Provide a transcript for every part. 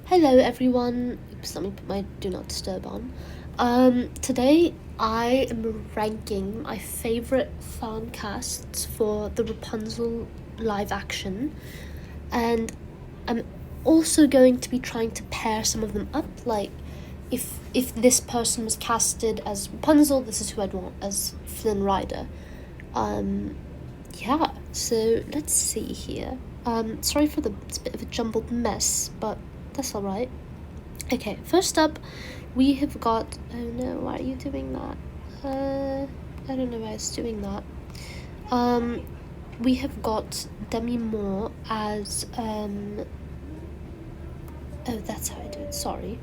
Hello everyone. Oops, let me put my do not disturb on. Today I am ranking my favorite fan casts for the Rapunzel live action, and I'm also going to be trying to pair some of them up. Like, if this person was casted as Rapunzel, this is who I'd want as Flynn Rider. Yeah. So let's see here. Sorry for it's a bit of a jumbled mess, but that's all right. Okay, first up, we have got. Oh no, why are you doing that? I don't know why it's doing that. We have got Demi Moore as. Oh, that's how I do it. Sorry,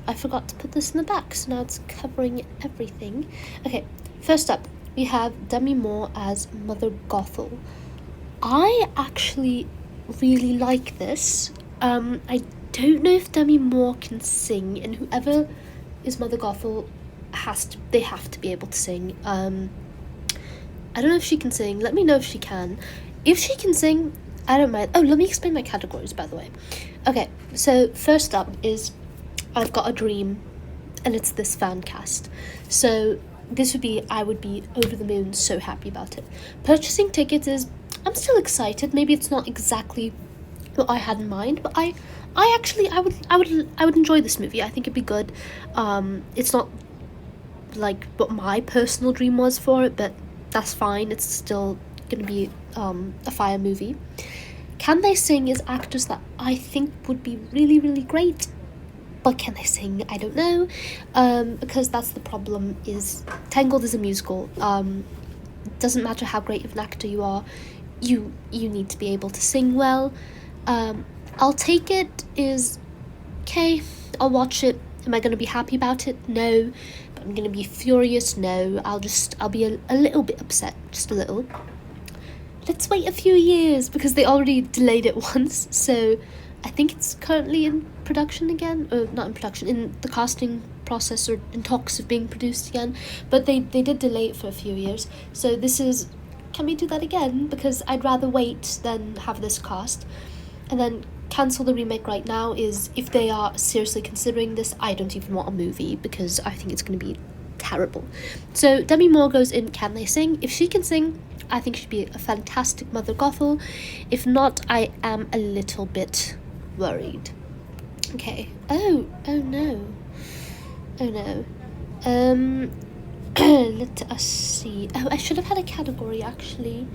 I forgot to put this in the back, so now it's covering everything. Okay, first up, we have Demi Moore as Mother Gothel. I actually really like this. I don't know if Demi Moore can sing, and whoever is Mother Gothel they have to be able to sing. I don't know if she can sing. Let me know if she can. If she can sing, I don't mind. Oh, let me explain my categories, by the way. Okay, so first up is I've got a dream, and it's this fan cast. So I would be over the moon, so happy about it. Purchasing tickets I'm still excited. Maybe it's not exactly what I had in mind, but I would enjoy this movie. I think it'd be good. It's not like what my personal dream was for it, but that's fine. It's still gonna be a fire movie. Can they sing as actors that I think would be really, really great? But can they sing? I don't know. Because that's the problem. Is Tangled is a musical. Doesn't matter how great of an actor you are, you need to be able to sing well. I'll take it. Is okay. I'll watch it. Am I going to be happy about it? No. But I'm going to be furious? No. I'll be a little bit upset, just a little. Let's wait a few years, because they already delayed it once, so I think it's currently in production again, or not in production, in the casting process or in talks of being produced again, but they did delay it for a few years, so can we do that again? Because I'd rather wait than have this cast. And then cancel the remake right now is, if they are seriously considering this, I don't even want a movie, because I think it's going to be terrible. So Demi Moore goes in Can They Sing? If she can sing, I think she'd be a fantastic Mother Gothel. If not, I am a little bit worried. Okay. Oh no. Let us see. Oh, I should have had a category, actually.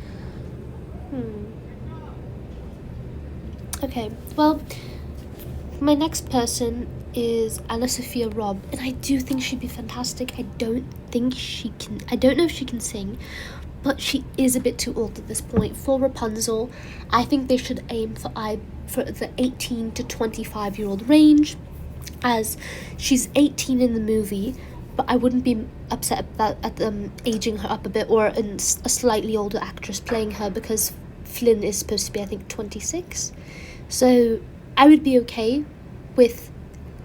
Okay, well, my next person is Anna-Sophia Robb, and I do think she'd be fantastic. I don't know if she can sing, but she is a bit too old at this point. For Rapunzel, I think they should aim for the 18 to 25-year-old range, as she's 18 in the movie, but I wouldn't be upset at them aging her up a bit, or a slightly older actress playing her, because Flynn is supposed to be, I think, 26. So I would be okay with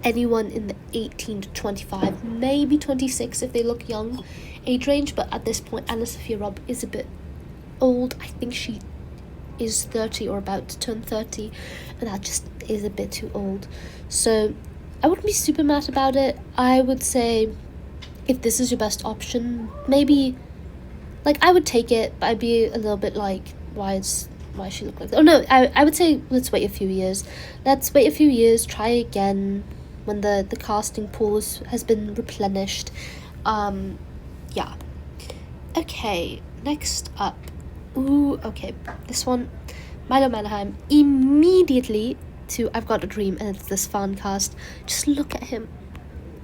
anyone in the 18 to 25, maybe 26 if they look young age range, but at this point Anna-Sophia Robb is a bit old. I think she is 30 or about to turn 30, and that just is a bit too old. So I wouldn't be super mad about it. I would say, if this is your best option, maybe, like, I would take it, but I'd be a little bit like, why she look like that? Oh no, I would say let's wait a few years. Try again when the casting pool has been replenished. Yeah. Okay, next up. Ooh, okay. This one, Milo Manheim, immediately to I've Got a Dream, and it's this fan cast. Just look at him.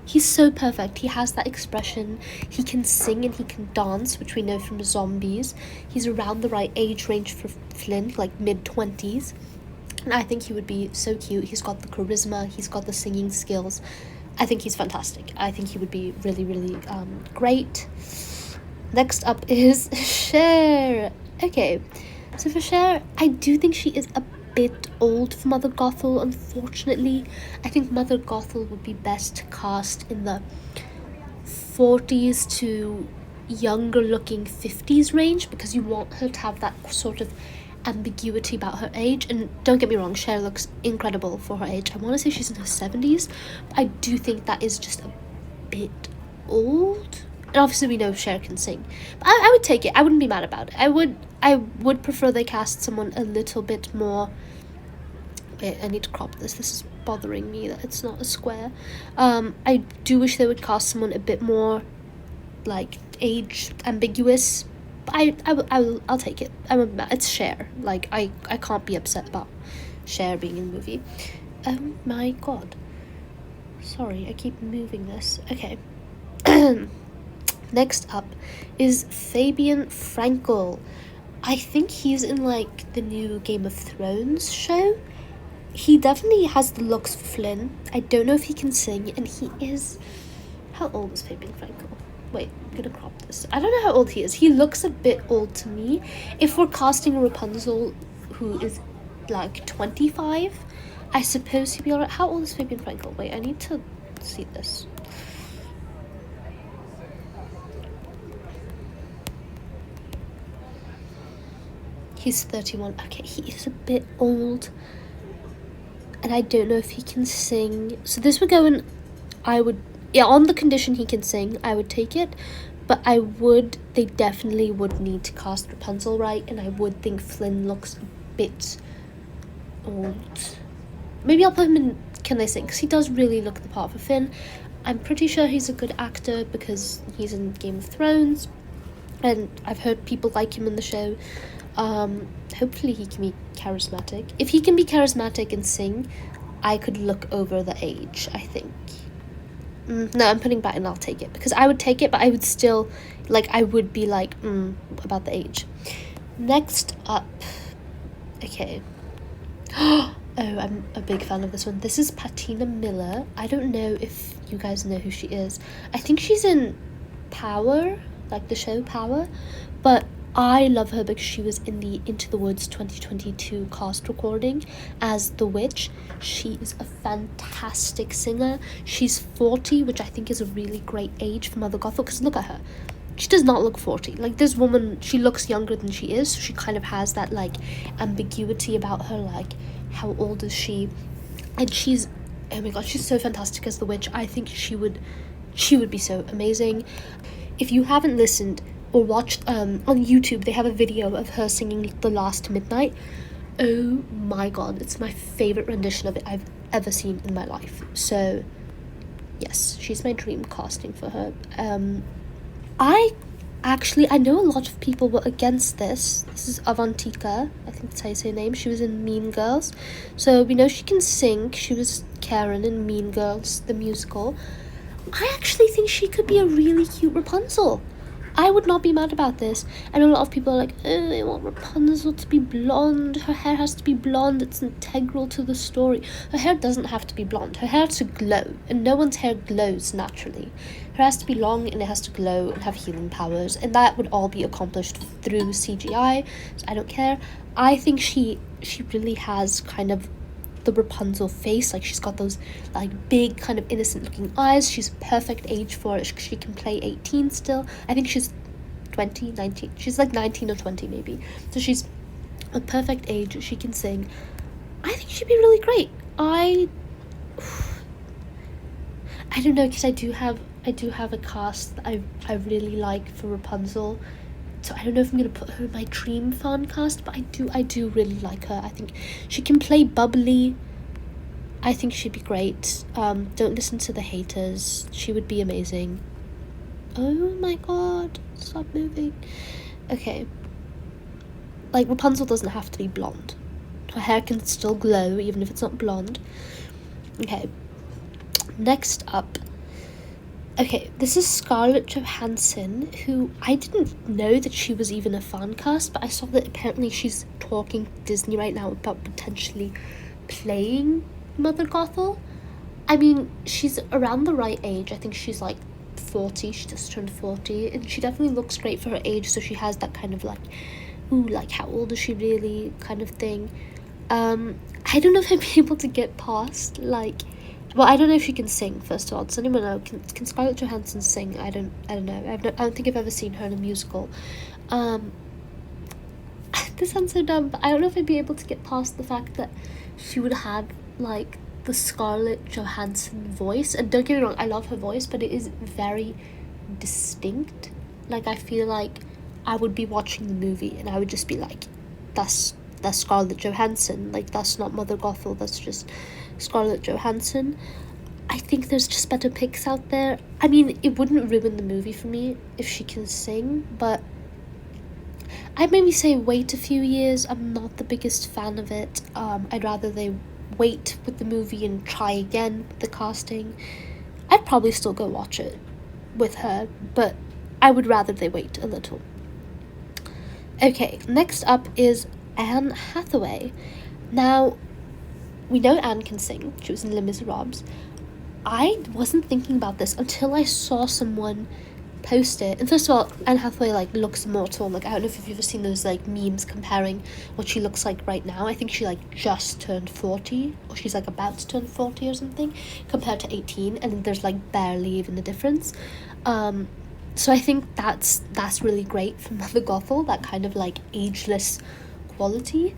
He's so perfect. He has that expression. He can sing and he can dance, which we know from Zombies. He's around the right age range for Flynn, like mid-20s. And I think he would be so cute. He's got the charisma. He's got the singing skills. I think he's fantastic. I think he would be really, really great. Next up is Cher. Okay, so for Cher, I do think she is a bit old for Mother Gothel, unfortunately. I think Mother Gothel would be best cast in the 40s to younger looking 50s range, because you want her to have that sort of ambiguity about her age. And don't get me wrong, Cher looks incredible for her age. I want to say she's in her 70s, but I do think that is just a bit old. And obviously we know Cher can sing, but I would take it. I wouldn't be mad about it. I would prefer they cast someone a little bit more. Wait, I need to crop this. This is bothering me that it's not a square. I do wish they would cast someone a bit more like age ambiguous. But I'll take it. It's Cher. Like I can't be upset about Cher being in the movie. Oh my god. Sorry, I keep moving this. Okay. Next up is Fabian Frankel. I think he's in like the new Game of Thrones show. He definitely has the looks for Flynn. I don't know if he can sing, and he is... How old is Fabian Frankel? Wait, I'm gonna crop this. I don't know how old he is. He looks a bit old to me. If we're casting Rapunzel, who is like 25, I suppose he'd be alright. How old is Fabian Frankel? Wait, I need to see this. He's 31. Okay, he is a bit old. And I don't know if he can sing. So this would go in... Yeah, on the condition he can sing, I would take it. But they definitely would need to cast Rapunzel right. And I would think Flynn looks a bit old. Maybe I'll put him in Can They Sing? Because he does really look the part for Finn. I'm pretty sure he's a good actor because he's in Game of Thrones. And I've heard people like him in the show. Hopefully he can be charismatic. If he can be charismatic and sing, I could look over the age, I think. No, I'm putting back and I'll take it. Because I would take it, but I would still, I would be about the age. Next up, okay. Oh, I'm a big fan of this one. This is Patina Miller. I don't know if you guys know who she is. I think she's in Power, like the show Power, but I love her because she was in the Into the Woods 2022 cast recording as the witch. She is a fantastic singer. She's 40, which I think is a really great age for Mother Gothel, because look at her. She does not look 40. Like, this woman, she looks younger than she is, so she kind of has that, ambiguity about her, how old is she? And she's, oh my god, she's so fantastic as the witch. I think she would be so amazing. If you haven't listened or watched on YouTube, they have a video of her singing The Last Midnight. Oh my god, it's my favorite rendition of it I've ever seen in my life. So yes, she's my dream casting for her. I know a lot of people were against this. This is Avantika, I think that's how you say her name. She was in Mean Girls, so we know she can sing. She was Karen in Mean Girls, the musical. I actually think she could be a really cute Rapunzel. I would not be mad about this. I know a lot of people are like, oh, I want Rapunzel to be blonde. Her hair has to be blonde. It's integral to the story. Her hair doesn't have to be blonde. Her hair has to glow. And no one's hair glows naturally. Her hair has to be long and it has to glow and have healing powers. And that would all be accomplished through CGI. So I don't care. I think she really has kind of the Rapunzel face. She's got those big kind of innocent looking eyes. She's perfect age for it. She can play 18 still. I think she's 20, 19. She's 19 or 20 maybe. So she's a perfect age. She can sing. I think she'd be really great. I don't know, because I do have a cast that I really like for Rapunzel. So I don't know if I'm going to put her in my dream fan cast, but I do really like her. I think she can play bubbly. I think she'd be great. Don't listen to the haters. She would be amazing. Oh my god. Stop moving. Okay. Rapunzel doesn't have to be blonde. Her hair can still glow, even if it's not blonde. Okay. Next up. Okay, this is Scarlett Johansson, who I didn't know that she was even a fan cast, but I saw that apparently she's talking to Disney right now about potentially playing Mother Gothel. I mean, she's around the right age. I think she's 40. She just turned 40, and she definitely looks great for her age, so she has that kind of how old is she really kind of thing. I don't know if I'd be able to get past well, I don't know if she can sing, first of all. Does anyone know? Can Scarlett Johansson sing? I don't know. I don't think I've ever seen her in a musical. this sounds so dumb, but I don't know if I'd be able to get past the fact that she would have like the Scarlett Johansson voice. And don't get me wrong, I love her voice, but it is very distinct. Like, I feel like I would be watching the movie and I would just be like, that's Scarlett Johansson. Like, that's not Mother Gothel, that's just Scarlett Johansson. I think there's just better picks out there. I mean, it wouldn't ruin the movie for me if she can sing, but I'd maybe say wait a few years. I'm not the biggest fan of it. I'd rather they wait with the movie and try again with the casting. I'd probably still go watch it with her, but I would rather they wait a little. Okay, next up is Anne Hathaway. Now, we know Anne can sing. She was in Les Miserables. I wasn't thinking about this until I saw someone post it. And first of all, Anne Hathaway like looks immortal. Like, I don't know if you've ever seen those like memes comparing what she looks like right now. I think she like just turned 40, or she's like about to turn 40 or something, compared to 18, and there's like barely even a difference. So I think that's really great for Mother Gothel, that kind of like ageless quality.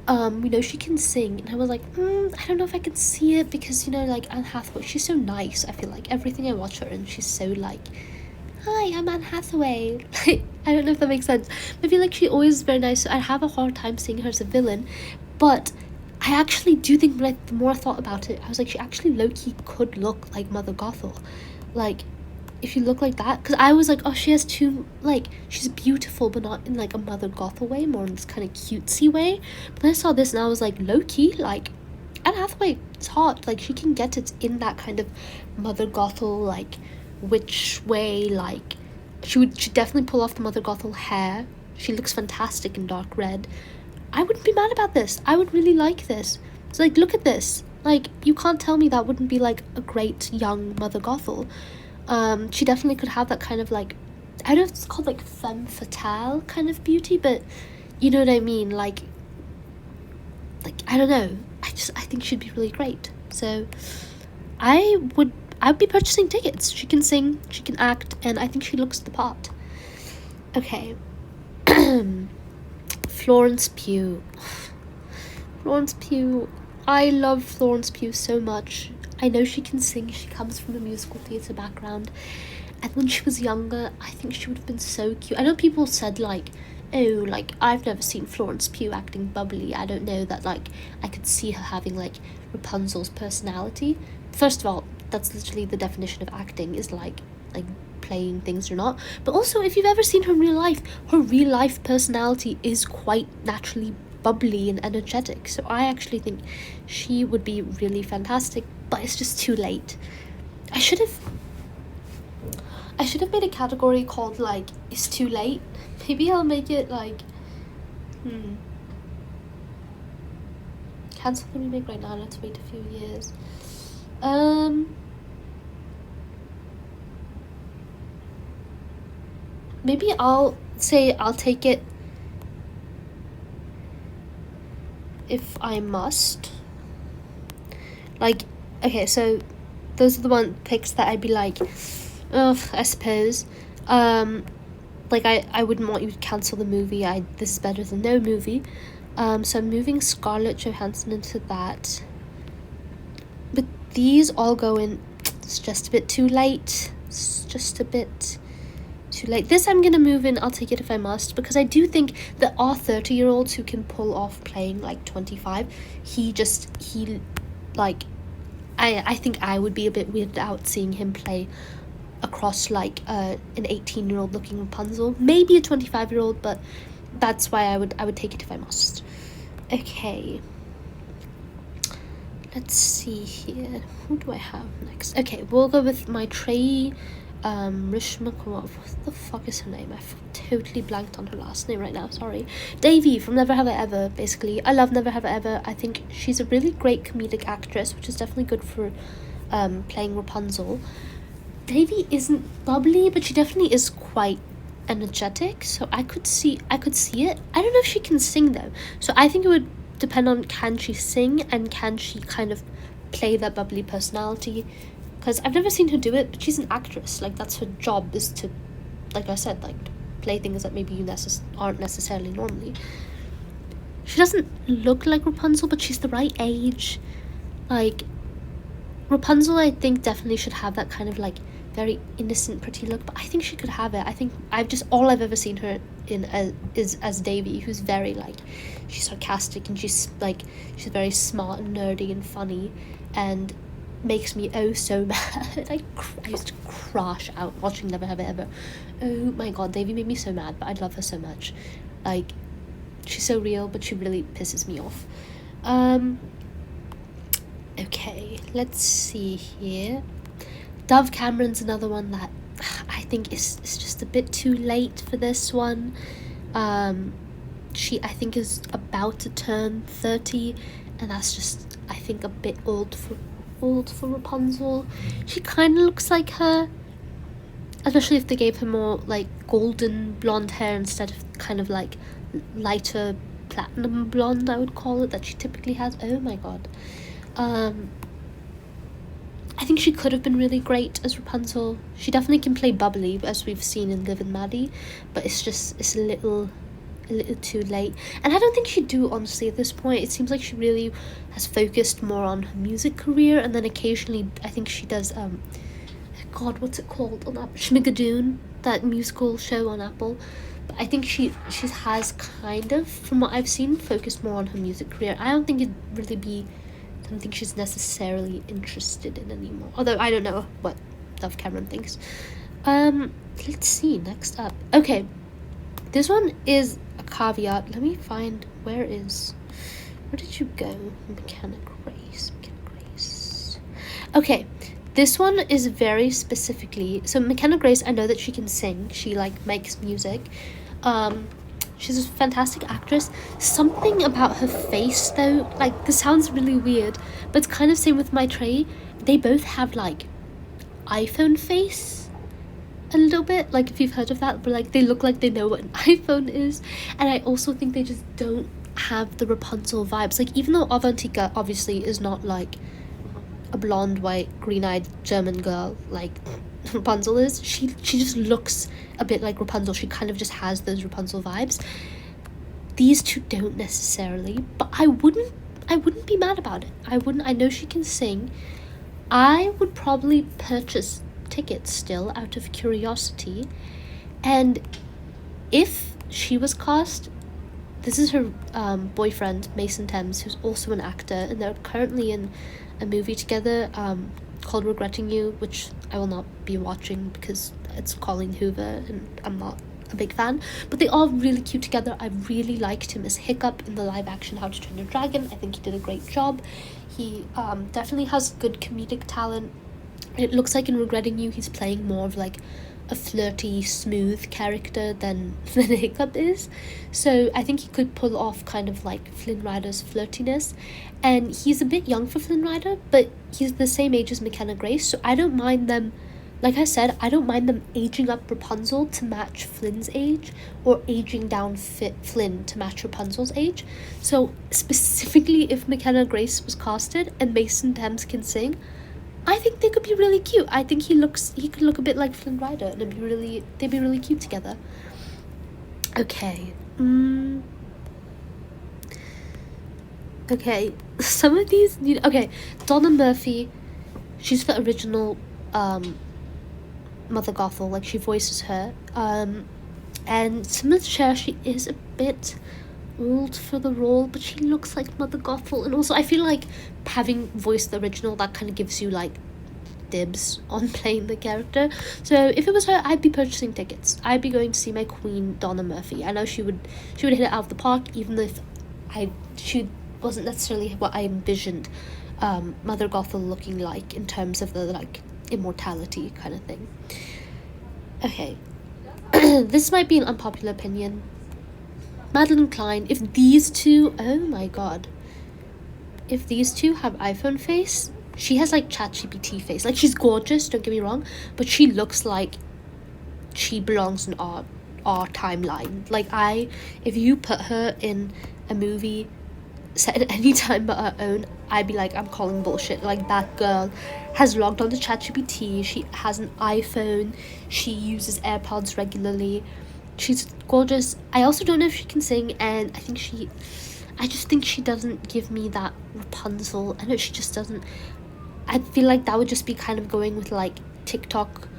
We know she can sing, and I was like, I don't know if I can see it, because, you know, like, Anne Hathaway, she's so nice. I feel like everything I watch her and she's so like, hi, I'm Anne Hathaway. I don't know if that makes sense. I feel like she always is very nice, so I have a hard time seeing her as a villain. But I actually do think, like, the more I thought about it, I was like, she actually low-key could look like Mother Gothel. Like, if you look like that, because I was like, oh, she has two, like, she's beautiful, but not in like a Mother Gothel way, more in this kind of cutesy way. But then I saw this and I was like, low-key, like, Anne Hathaway, it's hot. Like, she can get it in that kind of Mother Gothel, like, witch way. Like, she definitely pull off the Mother Gothel hair. She looks fantastic in dark red. I wouldn't be mad about this. I would really like this. So, like, look at this. Like, you can't tell me that wouldn't be like a great young Mother Gothel. She definitely could have that kind of like, I don't know if it's called like femme fatale kind of beauty, but you know what I mean, like I don't know, I think she'd be really great. So I would be purchasing tickets. She can sing, she can act, and I think she looks the part. Okay. Florence Pugh. Florence Pugh. I love Florence Pugh so much. I know she can sing, she comes from a musical theatre background, and when she was younger, I think she would have been so cute. I know people said, like, oh, like, I've never seen Florence Pugh acting bubbly. I don't know that, like, I could see her having, like, Rapunzel's personality. First of all, that's literally the definition of acting, is, like playing things or not. But also, if you've ever seen her real life personality is quite naturally bubbly and energetic. So I actually think she would be really fantastic, but it's just too late. I should have made a category called like it's too late. Maybe I'll make it like cancel the remake right now, let's wait a few years. Maybe I'll say I'll take it if I must. Like, okay, so those are the one picks that I'd be like, ugh, I suppose. Like, I wouldn't want you to cancel the movie. This is better than no movie. So I'm moving Scarlett Johansson into that. But these all go in, it's just a bit too late. It's just a bit too late. This I'm gonna move in, I'll take it if I must, because I do think there are 30-year-olds who can pull off playing like 25. I think I would be a bit weirded out seeing him play across like an 18-year-old looking Rapunzel, maybe a 25-year-old, but that's why I would take it if I must. Okay, let's see here, who do I have next? Okay, we'll go with my Trey Rishmakova. What the fuck is her name? I've totally blanked on her last name right now, sorry. Davy from Never Have I Ever. Basically, I love Never Have I Ever. I think she's a really great comedic actress, which is definitely good for playing Rapunzel. Davy isn't bubbly, but she definitely is quite energetic, so I could see it. I don't know if she can sing though, so I think it would depend on, can she sing and can she kind of play that bubbly personality, because I've never seen her do it, but she's an actress. Like, that's her job, is to, like I said, like play things that maybe you aren't necessarily normally. she doesn't look like Rapunzel, but she's the right age. Like, Rapunzel, I think, definitely should have that kind of like very innocent, pretty look, but I think she could have it. I think all I've ever seen her in is as Davy, who's very like, she's sarcastic and she's very smart and nerdy and funny, and makes me oh so mad. I used to crash out watching Never Have It Ever. Oh my god, Davy made me so mad, but I love her so much. Like, she's so real, but she really pisses me off. Okay, let's see here. Dove Cameron's another one that I think is just a bit too late for this one. She, I think, is about to turn 30, and that's just, I think, a bit old for Rapunzel. She kind of looks like her, especially if they gave her more like golden blonde hair instead of kind of like lighter platinum blonde, I would call it, that she typically has. Oh my god. I think she could have been really great as Rapunzel. She definitely can play bubbly, as we've seen in Liv and Maddie, but it's a little too late. And I don't think she'd do, honestly, at this point. It seems like she really has focused more on her music career, and then occasionally I think she does god, what's it called on Apple? Schmigadoon, that musical show on Apple. But I think she has kind of, from what I've seen, focused more on her music career. I don't think something she's necessarily interested in anymore. Although I don't know what Dove Cameron thinks. Let's see, next up. Okay, this one is a caveat. Let me find, where did you go? McKenna Grace. Okay, this one is very specifically, so McKenna Grace, I know that she can sing. She like makes music. She's a fantastic actress. Something about her face, though, like, this sounds really weird, but it's kind of same with my Trey. They both have like iPhone face a little bit, like, if you've heard of that, but like they look like they know what an iPhone is. And I also think they just don't have the Rapunzel vibes. Like, even though Avantika obviously is not like a blonde, white, green-eyed German girl like Rapunzel is, she just looks a bit like Rapunzel. She kind of just has those Rapunzel vibes. These two don't necessarily, but I wouldn't be mad about it. I know she can sing. I would probably purchase tickets still out of curiosity, and if she was cast, this is her boyfriend Mason Thames, who's also an actor, and they're currently in a movie together called Regretting You, which I will not be watching because it's Colleen Hoover and I'm not a big fan, but they are really cute together. I really liked him as Hiccup in the live action How to Train Your Dragon. I think he did a great job. He definitely has good comedic talent. It looks like in Regretting You he's playing more of like a flirty, smooth character than Hiccup is. So I think he could pull off kind of like Flynn Rider's flirtiness. And he's a bit young for Flynn Rider, but he's the same age as McKenna Grace, so I don't mind them, like I said, I don't mind them aging up Rapunzel to match Flynn's age, or aging down Flynn to match Rapunzel's age. So specifically, if McKenna Grace was casted and Mason Thames can sing, I think they could be really cute. I think he could look a bit like Flynn Rider, and they'd be really cute together. Okay. Okay, some of these okay, Donna Murphy, she's the original Mother Gothel, like she voices her. And similar to Cher, she is a bit old for the role, but she looks like Mother Gothel, and also I feel like having voiced the original, that kind of gives you like dibs on playing the character. So if it was her, I'd be purchasing tickets. I'd be going to see my queen, Donna Murphy. I know she would hit it out of the park, even if she wasn't necessarily what I envisioned Mother Gothel looking like in terms of the like immortality kind of thing. Okay. This might be an unpopular opinion. Madeline Klein, if these two, oh my god, if these two have iPhone face, she has like ChatGPT face. Like, she's gorgeous, don't get me wrong, but she looks like she belongs in our timeline. Like, if you put her in a movie set at any time but our own, I'd be like, I'm calling bullshit. Like, that girl has logged on to ChatGPT, she has an iPhone, she uses AirPods regularly, she's gorgeous. I also don't know if she can sing, and I think I just think she doesn't give me that Rapunzel. I know she just doesn't. I feel like that would just be kind of going with like TikTok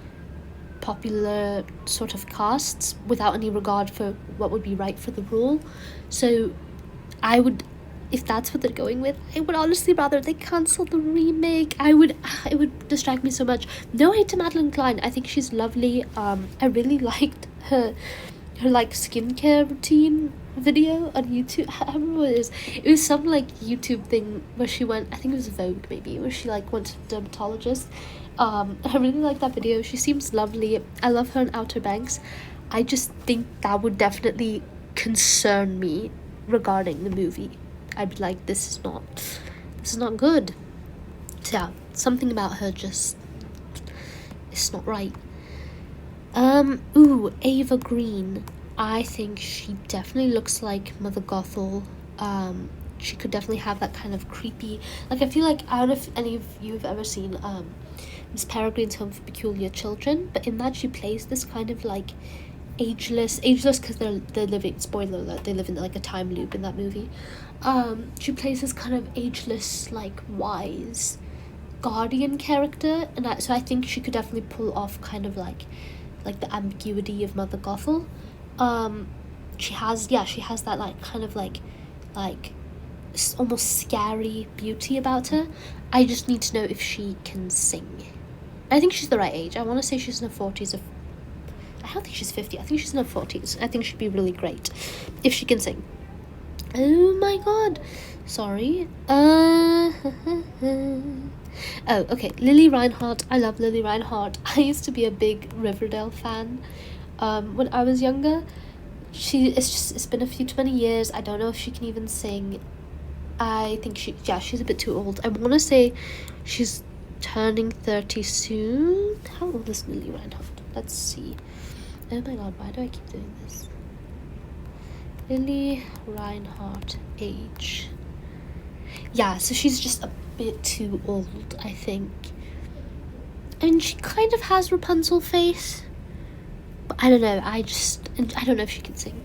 popular sort of casts without any regard for what would be right for the role. So I would, if that's what they're going with, I would honestly rather they cancel the remake. It would distract me so much. No hate to Madeline Klein. I think she's lovely. I really liked her like skincare routine video on YouTube. I remember what it is. It was some like YouTube thing where she went, I think it was Vogue maybe, where she like went to a dermatologist. I really like that video. She seems lovely. I love her in Outer Banks. I just think that would definitely concern me regarding the movie. I'd be like, this is not good. So yeah, something about her just, it's not right. Ava Green. I think she definitely looks like Mother Gothel. She could definitely have that kind of creepy, like, I feel like, I don't know if any of you have ever seen Miss Peregrine's Home for Peculiar Children, but in that she plays this kind of like ageless because they're living, spoiler alert, they live in like a time loop in that movie. She plays this kind of ageless, like wise guardian character, and so I think she could definitely pull off kind of like the ambiguity of Mother Gothel. She has that like kind of like almost scary beauty about her. I just need to know if she can sing. I think she's the right age. I want to say she's in her 40s. I don't think she's 50. I think she's in her 40s. I think she'd be really great if she can sing. Oh my god. Sorry. Oh, okay. Lily Reinhardt. I love Lily Reinhardt. I used to be a big Riverdale fan when I was younger. It's been too many years. I don't know if she can even sing. I think she's a bit too old. I want to say she's turning 30 soon. How old is Lily Reinhardt? Let's see. Oh my god, why do I keep doing this? Lily Reinhardt age. Yeah, so she's just a bit too old, I think. And she kind of has Rapunzel face. But I don't know, I don't know if she can sing.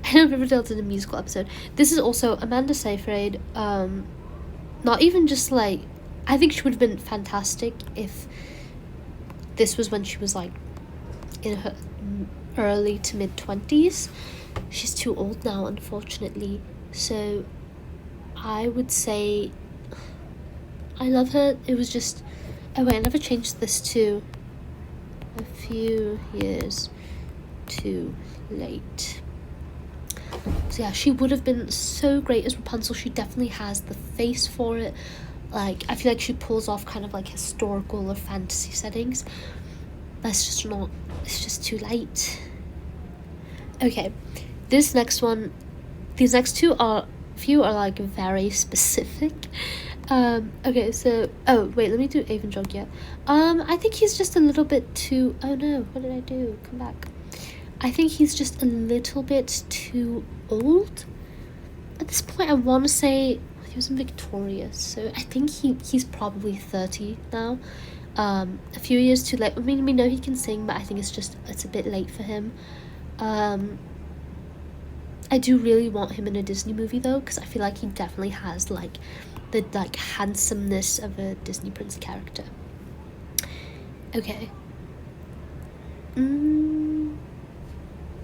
I know Riverdale did a musical episode. This is also Amanda Seyfried. Not even just like, I think she would have been fantastic if this was when she was like in her early to mid 20s. She's too old now, unfortunately. So I would say I love her. It was just, oh wait, I never changed this to a few years too late. So yeah, she would have been so great as Rapunzel. She definitely has the face for it. Like, I feel like she pulls off kind of like historical or fantasy settings. That's just not, it's just too late. Okay, these next two are like very specific. Okay, so, oh wait, let me do Avon Joggia. I think he's just a little bit too, oh no, what did I do? Come back. I think he's just a little bit too old. At this point, I want to say he was in Victorious, so I think he's probably 30 now. A few years too late. I mean, we know he can sing, but I think it's a bit late for him. I do really want him in a Disney movie though, because I feel like he definitely has like the like handsomeness of a Disney prince character. Okay.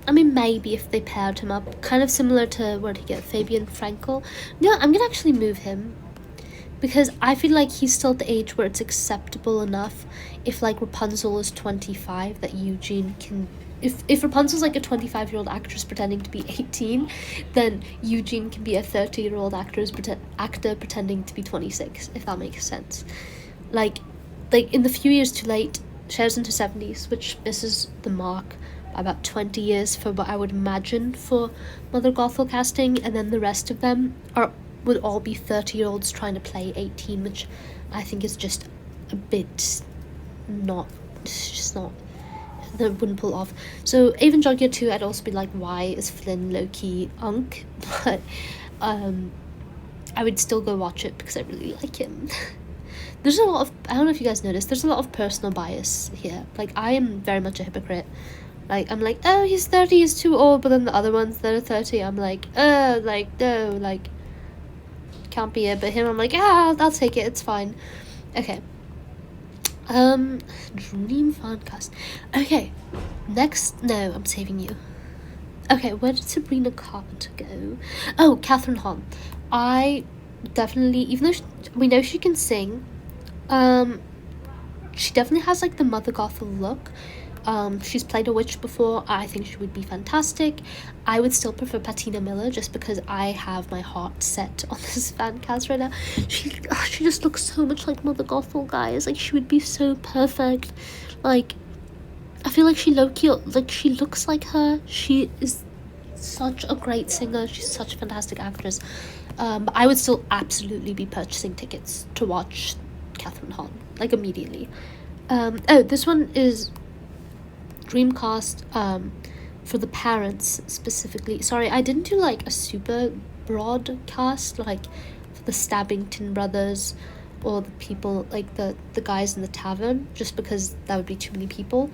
I mean, maybe if they paired him up, kind of similar to where he get Fabian Frankel. No, I'm gonna actually move him, because I feel like he's still at the age where it's acceptable enough. If like Rapunzel is 25, that Eugene can. If Rapunzel's like a 25-year-old actress pretending to be 18, then Eugene can be a 30-year-old actor pretending to be 26. If that makes sense. Like in the few years too late, Cher's into 70s, which misses the mark by about 20 years for what I would imagine for Mother Gothel casting, and then the rest of them would all be 30-year-olds trying to play 18, which I think is just a bit not. It's just not. That wouldn't pull off. So Avon Joggia 2, I'd also be like, why is Flynn low-key Unk? But I would still go watch it because I really like him. There's a lot of, I don't know if you guys noticed, there's a lot of personal bias here. Like, I am very much a hypocrite. Like, I'm like, oh, he's 30, he's too old, but then the other ones that are 30, I'm like, no, like, can't be it. But him, I'm like, ah, I'll take it. It's fine. Okay. Dream fancast. Okay. Next, no, I'm saving you. Okay, where did Sabrina Carpenter go? Oh, Catherine Hahn. I definitely, even though we know she can sing, she definitely has like the Mother Gothel look. She's played a witch before. I think she would be fantastic. I would still prefer Patina Miller just because I have my heart set on this fan cast right now. She just looks so much like Mother Gothel, guys. Like, she would be so perfect. Like, I feel like she low-key, like, she looks like her. She is such a great singer. She's such a fantastic actress. But I would still absolutely be purchasing tickets to watch Catherine Hahn, like, immediately. Oh, this one is Dreamcast, for the parents specifically. Sorry, I didn't do, like, a super broad cast, like, for the Stabbington brothers or the people, like, the guys in the tavern, just because that would be too many people.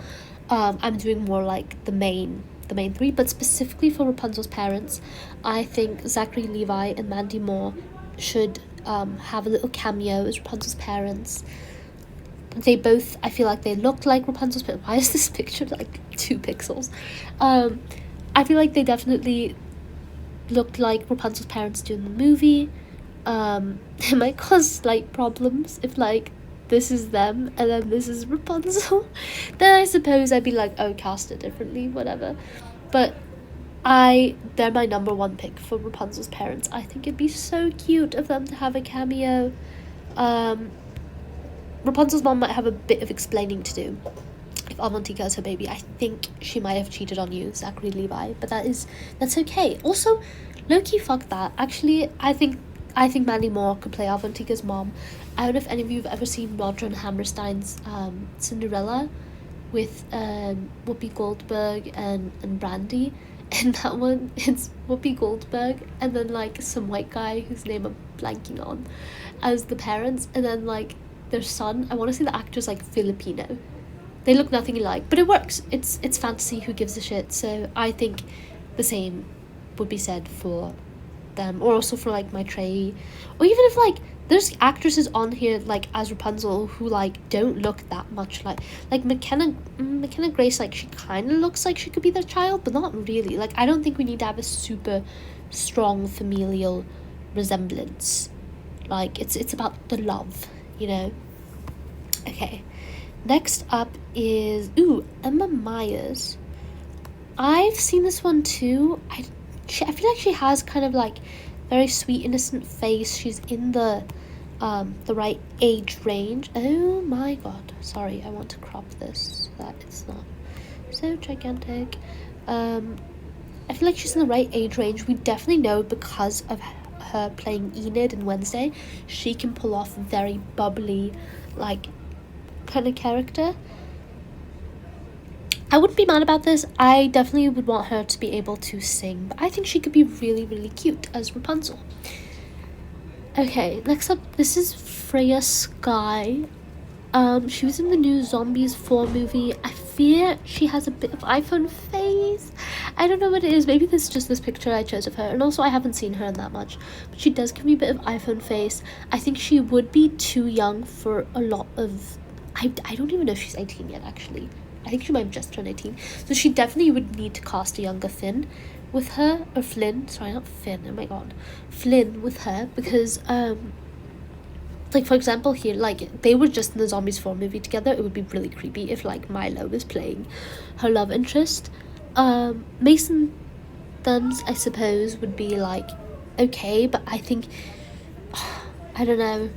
I'm doing more, like, the main three, but specifically for Rapunzel's parents, I think Zachary Levi and Mandy Moore should have a little cameo as Rapunzel's parents. They both, I feel like they look like Rapunzel's parents. Why is this picture like 2 pixels? I feel like they definitely looked like Rapunzel's parents do in the movie. It might cause slight problems if, like, this is them and then this is Rapunzel. Then I suppose I'd be like, oh, cast it differently, whatever. But they're my number one pick for Rapunzel's parents. I think it'd be so cute of them to have a cameo. Rapunzel's mom might have a bit of explaining to do if Avantika is her baby. I think she might have cheated on you, Zachary Levi, but that's okay. Also, low-key, fuck that. Actually, I think Mandy Moore could play Avantika's mom. I don't know if any of you have ever seen Roger and Hammerstein's Cinderella with Whoopi Goldberg and Brandy. And that one, it's Whoopi Goldberg and then, like, some white guy whose name I'm blanking on as the parents, and then, like, their son. I want to say the actor's, like, Filipino. They look nothing alike, but it works. It's fantasy, who gives a shit? So I think the same would be said for them, or also for, like, Maitreyi, or even if, like, there's actresses on here, like, as Rapunzel who, like, don't look that much like McKenna Grace. Like, she kind of looks like she could be their child, but not really. Like, I don't think we need to have a super strong familial resemblance. Like, it's about the love, you know. Okay, next up is Emma Myers. I've seen this one too. I feel like she has kind of, like, very sweet, innocent face. She's in the right age range. Oh my god, sorry, I want to crop this so that it's not so gigantic. I feel like she's in the right age range. We definitely know, because of her playing Enid in Wednesday, she can pull off a very bubbly, like, kind of character. I wouldn't be mad about this. I definitely would want her to be able to sing, but I think she could be really, really cute as Rapunzel. Okay, next up, this is Freya Sky. She was in the new Zombies 4 movie. I fear she has a bit of iPhone face. I don't know what it is. Maybe this is just this picture I chose of her. And also, I haven't seen her in that much. But she does give me a bit of iPhone face. I think she would be too young for a lot of... I don't even know if she's 18 yet, actually. I think she might have just turned 18. So she definitely would need to cast a younger Finn with her. Or Flynn. Sorry, not Finn. Oh my god. Flynn with her. Because, like, for example, here, like, they were just in the Zombies 4 movie together. It would be really creepy if, like, Milo was playing her love interest. Mason Thumbs, I suppose, would be, like, okay. But I think... I don't know.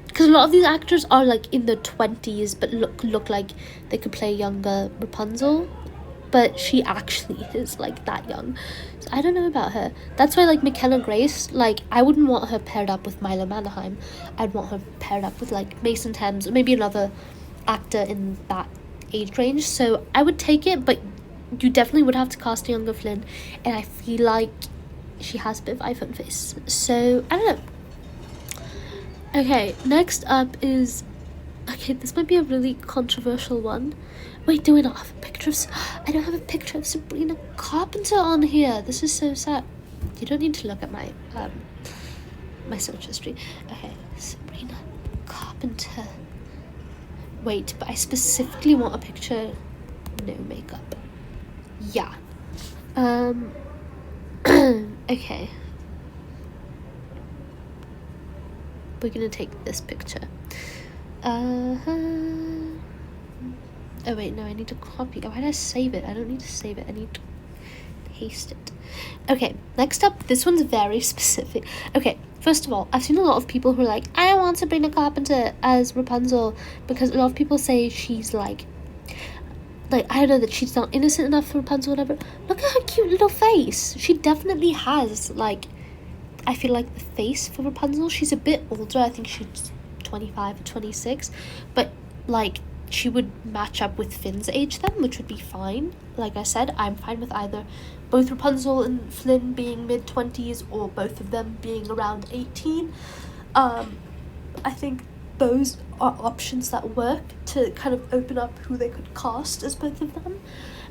Because a lot of these actors are, like, in their 20s, but look like they could play younger Rapunzel. But she actually is, like, that young. So I don't know about her. That's why, like, McKenna Grace, like, I wouldn't want her paired up with Milo Mannerheim. I'd want her paired up with, like, Mason Thames, or maybe another actor in that age range. So I would take it, but you definitely would have to cast a younger Flynn. And I feel like she has a bit of iPhone face. So, I don't know. Okay, next up is... Okay, this might be a really controversial one. Wait, do I not have a picture of... I don't have a picture of Sabrina Carpenter on here. This is so sad. You don't need to look at my my search history. Okay, Sabrina Carpenter. Wait, but I specifically want a picture, no makeup. Yeah. Okay. We're gonna take this picture. Oh wait, no, I need to copy. Oh, why did I save it? I don't need to save it. I need to paste it. Okay, next up, this one's very specific. Okay, first of all, I've seen a lot of people who are like, I want Sabrina Carpenter as Rapunzel, because a lot of people say she's like, I don't know, that she's not innocent enough for Rapunzel, whatever. Look at her cute little face. She definitely has, like, I feel like the face for Rapunzel. She's a bit older. I think she's 25 or 26. But, like, she would match up with Finn's age then, which would be fine. Like I said, I'm fine with either both Rapunzel and Flynn being mid-20s or both of them being around 18. I think those are options that work to kind of open up who they could cast as both of them.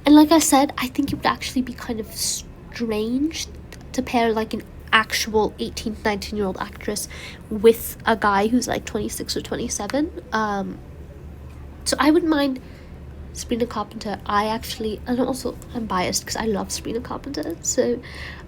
And like I said, I think it would actually be kind of strange to pair like an actual 18, 19-year-old actress with a guy who's like 26 or 27. So I wouldn't mind Sabrina Carpenter. I'm biased because I love Sabrina Carpenter, so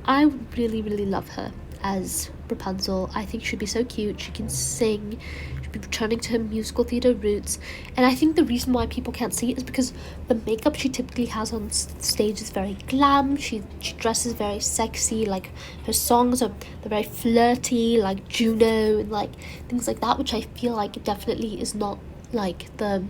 I would really, really love her as Rapunzel. I think she'd be so cute. She can sing. She'd be returning to her musical theatre roots. And I think the reason why people can't see it is because the makeup she typically has on stage is very glam. She dresses very sexy. Like, her songs they're very flirty, like Juno and like things like that, which I feel like definitely is not like the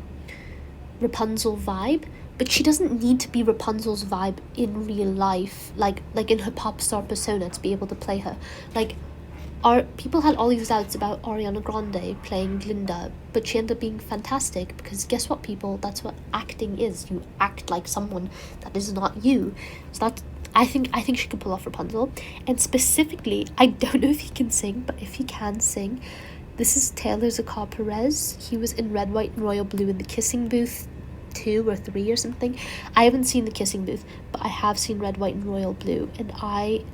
Rapunzel vibe. But she doesn't need to be Rapunzel's vibe in real life, like in her pop star persona, to be able to play her. Like, people had all these doubts about Ariana Grande playing Glinda, but she ended up being fantastic, because guess what, people? That's what acting is. You act like someone that is not you. So that's, I think she can pull off Rapunzel. And specifically, I don't know if he can sing, but if he can sing, this is Taylor Zakar Perez. He was in Red, White, and Royal Blue in The Kissing Booth 2 or 3 or something. I haven't seen The Kissing Booth, but I have seen Red, White, and Royal Blue, and I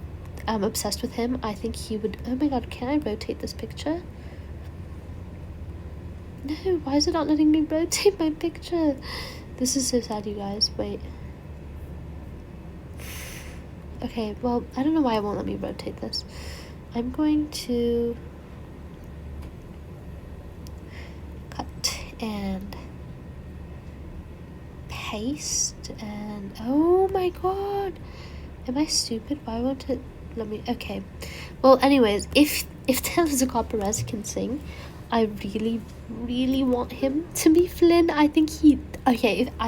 am obsessed with him. I think he would... Oh my god, can I rotate this picture? No, why is it not letting me rotate my picture? This is so sad, you guys. Wait. Okay, well, I don't know why it won't let me rotate this. I'm going to cut and paste, and oh my god, am I stupid? Why won't it let me? Okay, well, anyways, if Taylor Zakar Perez can sing, I really, really want him to be Flynn. I think I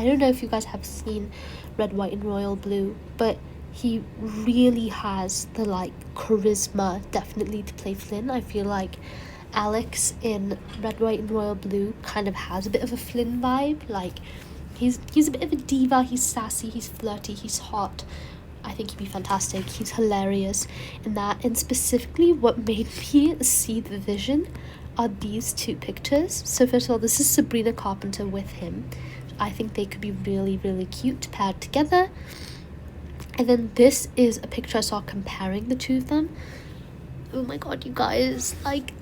don't know if you guys have seen Red, White, and Royal Blue, but he really has the like charisma definitely to play Flynn. I feel like Alex in Red, White, and Royal Blue kind of has a bit of a Flynn vibe. Like, he's a bit of a diva. He's sassy, he's flirty, he's hot. I think he'd be fantastic. He's hilarious in that. And specifically, what made me see the vision are these two pictures. So first of all, this is Sabrina Carpenter with him. I think they could be really, really cute paired together. And then this is a picture I saw comparing the two of them. Oh my god, you guys, like,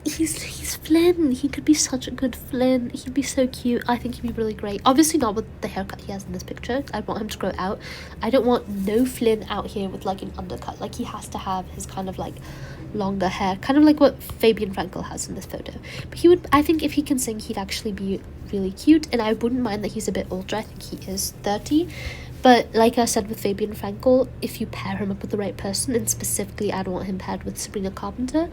he's Flynn. He could be such a good Flynn. He'd be so cute. I think he'd be really great. Obviously not with the haircut he has in this picture. I want him to grow out. I don't want no Flynn out here with like an undercut. Like, he has to have his kind of like longer hair, kind of like what Fabian Frankel has in this photo. But I think if he can sing, he'd actually be really cute. And I wouldn't mind that he's a bit older. I think he is 30. But like I said with Fabian Frankel, if you pair him up with the right person, and specifically I'd want him paired with Sabrina Carpenter,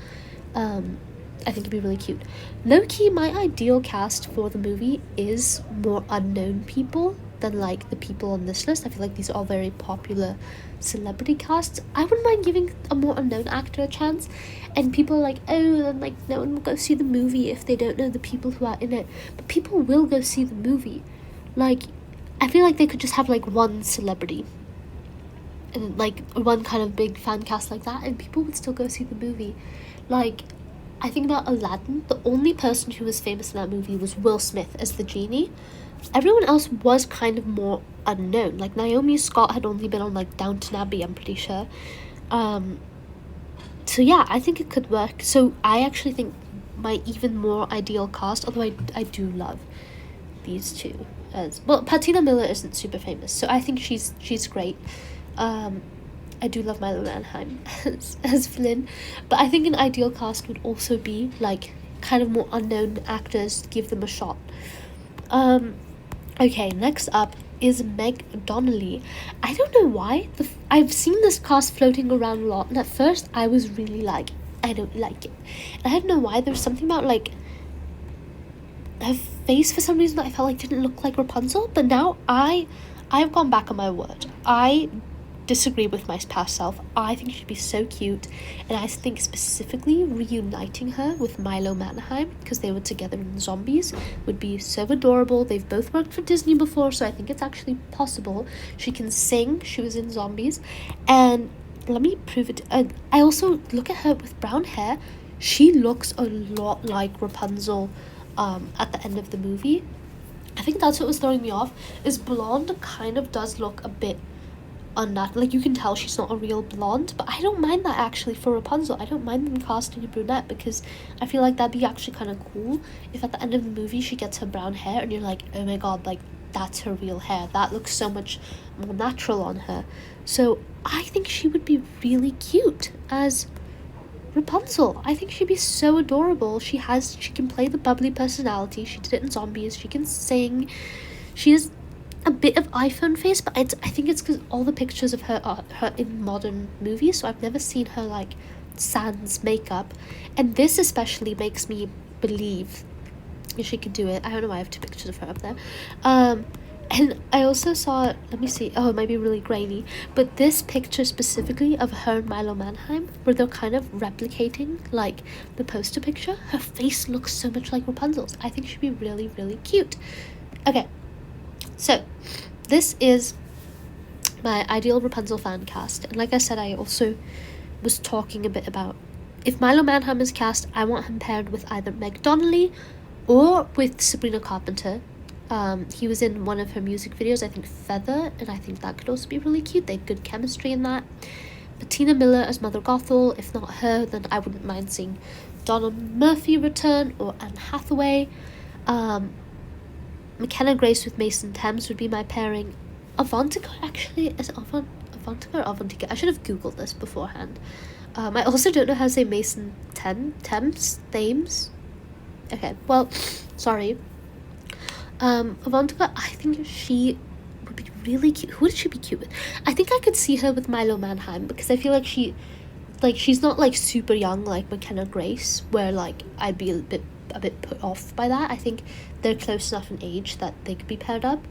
I think it'd be really cute. Low-key, my ideal cast for the movie is more unknown people than like the people on this list. I feel like these are all very popular celebrity casts. I wouldn't mind giving a more unknown actor a chance. And people are like, oh, then like no one will go see the movie if they don't know the people who are in it. But people will go see the movie. Like, I feel like they could just have like one celebrity and like one kind of big fan cast like that, and people would still go see the movie. Like, I think about Aladdin, the only person who was famous in that movie was Will Smith as the genie. Everyone else was kind of more unknown. Like, Naomi Scott had only been on like Downton Abbey, I'm pretty sure. So yeah, I think it could work. So I actually think my even more ideal cast, although I do love these two as well. Patina Miller isn't super famous, so I think she's great. Um, I do love Milo Manheim as Flynn, but I think an ideal cast would also be like kind of more unknown actors. Give them a shot. Um, okay, next up is Meg Donnelly. I don't know why I've seen this cast floating around a lot, and at first I was really like, I don't like it. And I don't know why. There's something about like her face for some reason that I felt like didn't look like Rapunzel, but now I've gone back on my word. I disagree with my past self. I think she'd be so cute, and I think specifically reuniting her with Milo Manheim, because they were together in Zombies, would be so adorable. They've both worked for Disney before, so I think it's actually possible. She can sing. She was in Zombies, and let me prove it. I also look at her with brown hair. She looks a lot like Rapunzel at the end of the movie. I think that's what was throwing me off, is blonde kind of does look a bit unnatural. Like, you can tell she's not a real blonde, but I don't mind that actually for Rapunzel. I don't mind them casting a brunette, because I feel like that'd be actually kind of cool if at the end of the movie she gets her brown hair and you're like, oh my god, like, that's her real hair. That looks so much more natural on her. So I think she would be really cute as Rapunzel. I think she'd be so adorable. She can play the bubbly personality. She did it in Zombies. She can sing. She has a bit of iPhone face, but I think it's because all the pictures of her are her in modern movies, so I've never seen her like sans makeup, and this especially makes me believe she could do it. I don't know why I have two pictures of her up there. And I also saw, let me see, oh, it might be really grainy, but this picture specifically of her and Milo Manheim, where they're kind of replicating, like, the poster picture, her face looks so much like Rapunzel's. I think she'd be really, really cute. Okay, so, this is my ideal Rapunzel fan cast, and like I said, I also was talking a bit about, if Milo Manheim is cast, I want him paired with either Meg Donnelly or with Sabrina Carpenter. He was in one of her music videos, I think Feather, and I think that could also be really cute. They had good chemistry in that. Patina Miller as Mother Gothel. If not her, then I wouldn't mind seeing Donna Murphy return, or Anne Hathaway. McKenna Grace with Mason Thames would be my pairing. Avantika, actually, is it Avantika or Avantika? I should have googled this beforehand. I also don't know how to say Mason Thames. Okay, well, sorry. Avantika, I think she would be really cute. Who would she be cute with? I think I could see her with Milo Manheim, because I feel like she's not like super young like McKenna Grace, where like I'd be a bit put off by that. I think they're close enough in age that they could be paired up.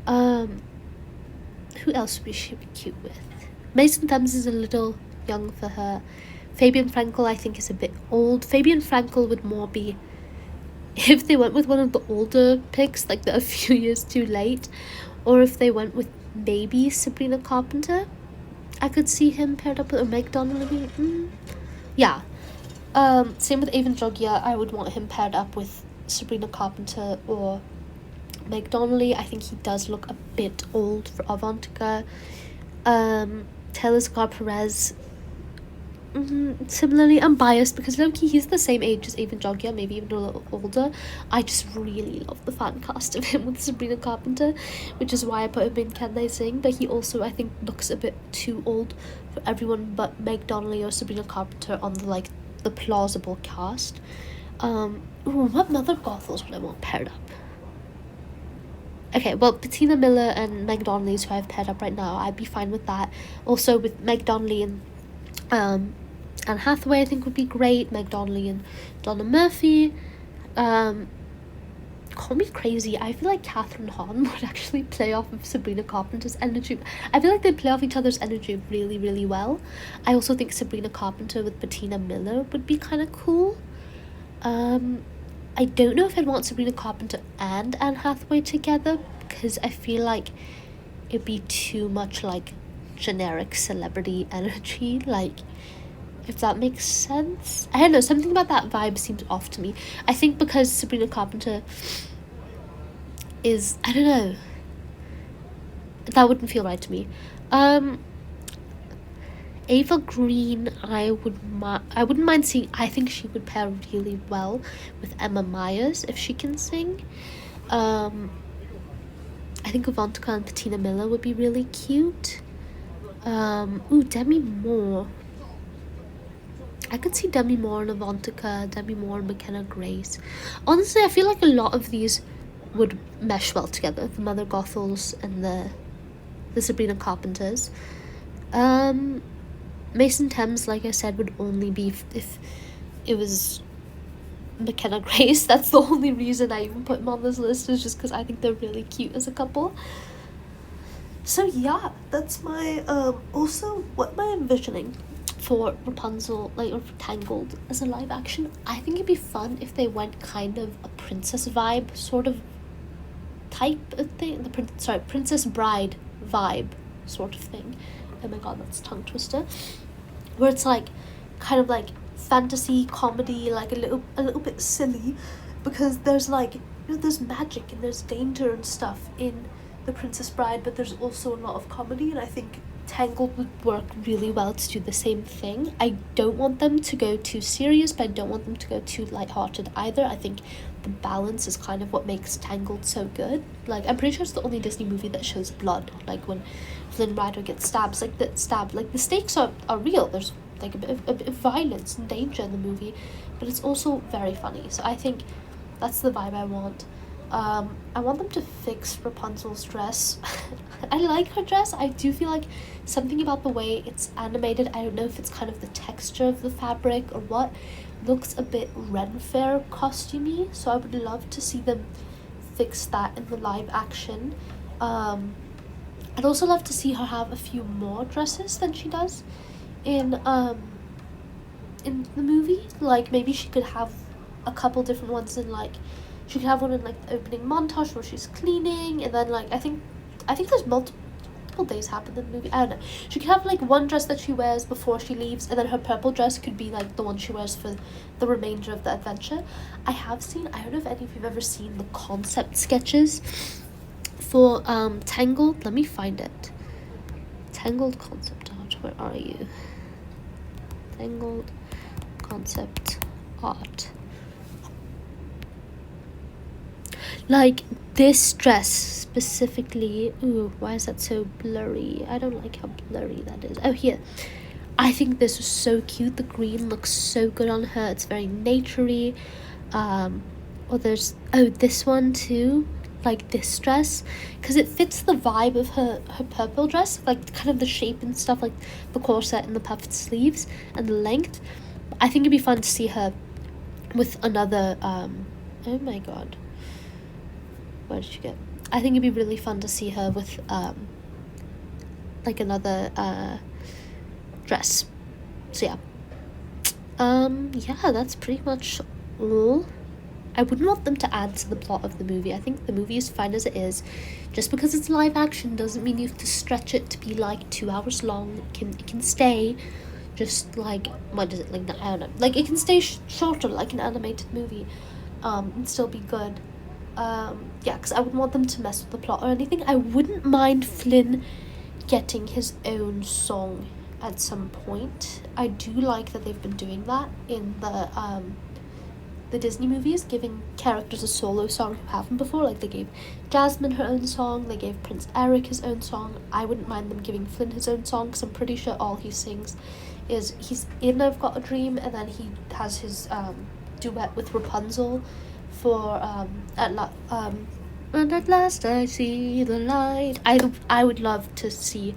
Who else would she be cute with? Mason Thames is a little young for her. Fabian Frankel, I think, is a bit old. Fabian Frankel would more be, if they went with one of the older picks, like they're a few years too late, or if they went with maybe Sabrina Carpenter, I could see him paired up with Meg Donnelly. Yeah. Same with Avon Jogia. I would want him paired up with Sabrina Carpenter or Meg Donnelly. I think he does look a bit old for Avantika. Taylor Scar Perez. Similarly, I'm biased because low-key he's the same age as Avon Jogia, maybe even a little older. I just really love the fan cast of him with Sabrina Carpenter, which is why I put him in Can They Sing, but he also, I think, looks a bit too old for everyone but Meg Donnelly or Sabrina Carpenter on the plausible cast. What Mother Gothels would I want paired up? Okay, well, Patina Miller and Meg Donnelly is who I've paired up right now. I'd be fine with that. Also, with Meg Donnelly and Anne Hathaway, I think, would be great. Meg Donnelly and Donna Murphy. Call me crazy, I feel like Catherine Hahn would actually play off of Sabrina Carpenter's energy. I feel like they play off each other's energy really, really well. I also think Sabrina Carpenter with Patina Miller would be kind of cool. I don't know if I'd want Sabrina Carpenter and Anne Hathaway together, because I feel like it'd be too much like generic celebrity energy, like, if that makes sense. I don't know, something about that vibe seems off to me. I think because Sabrina Carpenter is, I don't know, that wouldn't feel right to me. Ava Green, I wouldn't mind seeing. I think she would pair really well with Emma Myers if she can sing. I think Avantika and Patina Miller would be really cute. Demi Moore. I could see Demi Moore and Avantika, Demi Moore and McKenna Grace. Honestly, I feel like a lot of these would mesh well together. The Mother Gothels and the Sabrina Carpenters. Mason Thames, like I said, would only be if it was McKenna Grace. That's the only reason I even put him on this list, is just because I think they're really cute as a couple. So yeah, that's my also what am I envisioning for Rapunzel, like, or for Tangled as a live action. I think it'd be fun if they went kind of a princess vibe sort of type of thing. Princess Bride vibe sort of thing. Oh my god, that's a tongue twister. Where it's like kind of like fantasy comedy, like a little bit silly, because there's like, there's magic and there's danger and stuff in The Princess Bride, but there's also a lot of comedy, and I think Tangled would work really well to do the same thing. I don't want them to go too serious, but I don't want them to go too lighthearted either. I think the balance is kind of what makes Tangled so good. Like, I'm pretty sure it's the only Disney movie that shows blood, like when Flynn Rider gets stabbed. Like the stakes are real. There's like a bit of violence and danger in the movie, but it's also very funny. So I think that's the vibe I want. I want them to fix Rapunzel's dress. I like her dress. I do feel like something about the way it's animated, I don't know if it's kind of the texture of the fabric or what, looks a bit Ren Fair costumey, so I would love to see them fix that in the live action. I'd also love to see her have a few more dresses than she does in the movie. Like, maybe she could have a couple different ones in, like, she could have one in like the opening montage where she's cleaning, and then like I think there's multiple days happen in the movie. I don't know. She could have like one dress that she wears before she leaves, and then her purple dress could be like the one she wears for the remainder of the adventure. I don't know if any of you've ever seen the concept sketches for Tangled. Let me find it. Tangled concept art. Where are you? Tangled concept art. Like, this dress specifically, why is that so blurry? I don't like how blurry that is. Oh, here. I think this is so cute. The green looks so good on her. It's very naturey. There's this one too, like this dress, because it fits the vibe of her purple dress, like kind of the shape and stuff, like the corset and the puffed sleeves and the length. I think it'd be fun to see her with another oh my god, where did you go? I think it'd be really fun to see her with like another dress. So yeah, that's pretty much all. I wouldn't want them to add to the plot of the movie. I think the movie is fine as it is. Just because it's live action doesn't mean you have to stretch it to be like 2 hours long. It can stay just like, what is it, like, I don't know, like it can stay shorter like an animated movie and still be good. Because I wouldn't want them to mess with the plot or anything. I wouldn't mind Flynn getting his own song at some point. I do like that they've been doing that in the Disney movies, giving characters a solo song who haven't before. Like, they gave Jasmine her own song, they gave Prince Eric his own song. I wouldn't mind them giving Flynn his own song, because I'm pretty sure all he sings is he's in I've Got a Dream, and then he has his duet with Rapunzel for and at last I see the light. I would love to see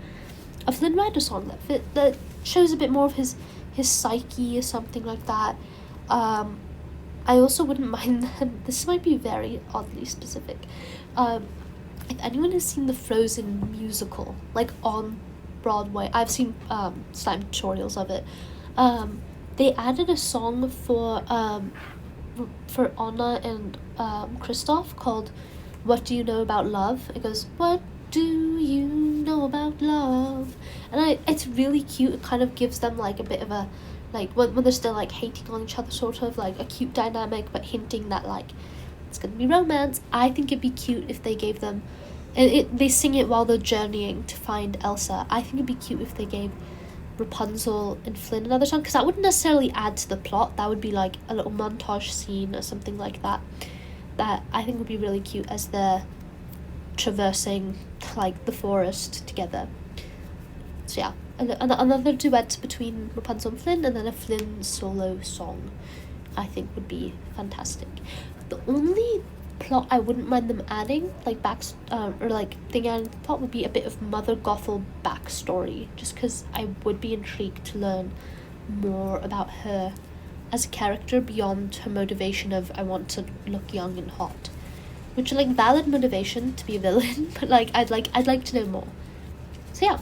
a Flynn Rider song that shows a bit more of his psyche or something like that. I also wouldn't mind them. This might be very oddly specific. If anyone has seen the Frozen musical, like on Broadway, I've seen slime tutorials of it. They added a song for Anna and Kristoff called "What Do You Know About Love?" It goes, "What do you know about love?" And it's really cute. It kind of gives them like a bit of a, like, when they're still like hating on each other, sort of like a cute dynamic, but hinting that like it's gonna be romance. I think it'd be cute if they gave them, and they sing it while they're journeying to find Elsa. I think it'd be cute if they gave Rapunzel and Flynn another song, because that wouldn't necessarily add to the plot. That would be like a little montage scene or something like that, that I think would be really cute as they're traversing like the forest together. So yeah, another duet between Rapunzel and Flynn, and then a Flynn solo song, I think would be fantastic. The only plot I wouldn't mind them adding, like or like thing adding to the plot, would be a bit of Mother Gothel backstory, just because I would be intrigued to learn more about her as a character beyond her motivation of I want to look young and hot, which are like valid motivation to be a villain, but like I'd like to know more. So yeah,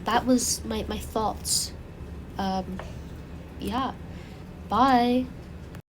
that was my thoughts. Yeah, bye.